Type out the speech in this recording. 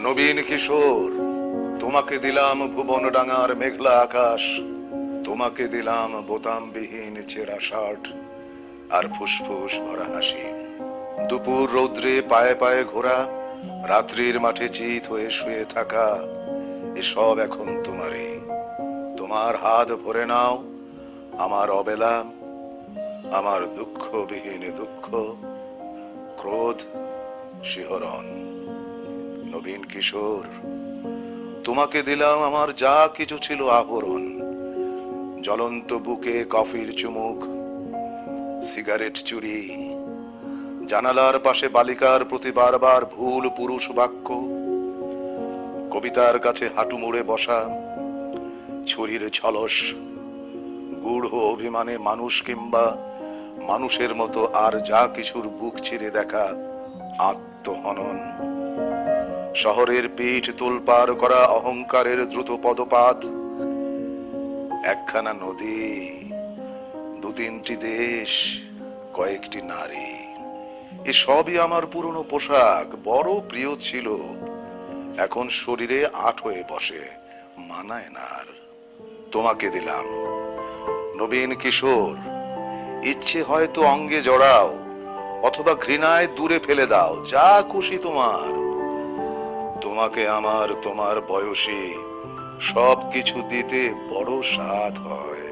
নবীন কিশোর, তোমাকে দিলাম ভুবন ডাঙার মেঘলা আকাশ, তোমাকে দিলাম বোতামবিহীন ছেঁড়া শার্ট আর ফুসফুস ভরা হাসি। দুপুর রৌদ্রে পায়ে পায়ে ঘোরা, রাত্রির মাঠে চিত হয়ে শুয়ে থাকা, এসব এখন তোমারই। তোমার হাত ভরে নাও আমার অবেলা, আমার দুঃখবিহীন দুঃখ, ক্রোধ, শিহরণ। নবীন কিশোর, তোমাকে দিলাম আমার যা কিছু ছিল আহরণ, জ্বলন্ত বুকে কফির চুমুক, সিগারেট চুরি, জানালার পাশে বালিকার প্রতি বারবার ভুল পুরুষ বাক্য, কবিতার কাছে হাঁটু মুড়ে বসা, ছুরির ছলস, গূঢ় অভিমানে মানুষ কিংবা মানুষের মতো আর যা কিছুর বুক চিরে দেখা আত্মহনন, শহরের পিঠ তোলপাড় করা অহংকারের দ্রুত পদপাত, একখানা নদী, দু তিনটি দেশ, কয়েকটি নারী, এসবই আমার পুরনো পোশাক, বড় প্রিয় ছিল, এখন শরীরে আট হয়ে বসে, মানায় না আর। তোমাকে দিলাম নবীন কিশোর, ইচ্ছে হয়তো অঙ্গে জড়াও অথবা ঘৃণায় দূরে ফেলে দাও, যা খুশি তোমার। তোমাকে আমার তোমার বয়সী সবকিছু দিতে বড় স্বাদ হয়।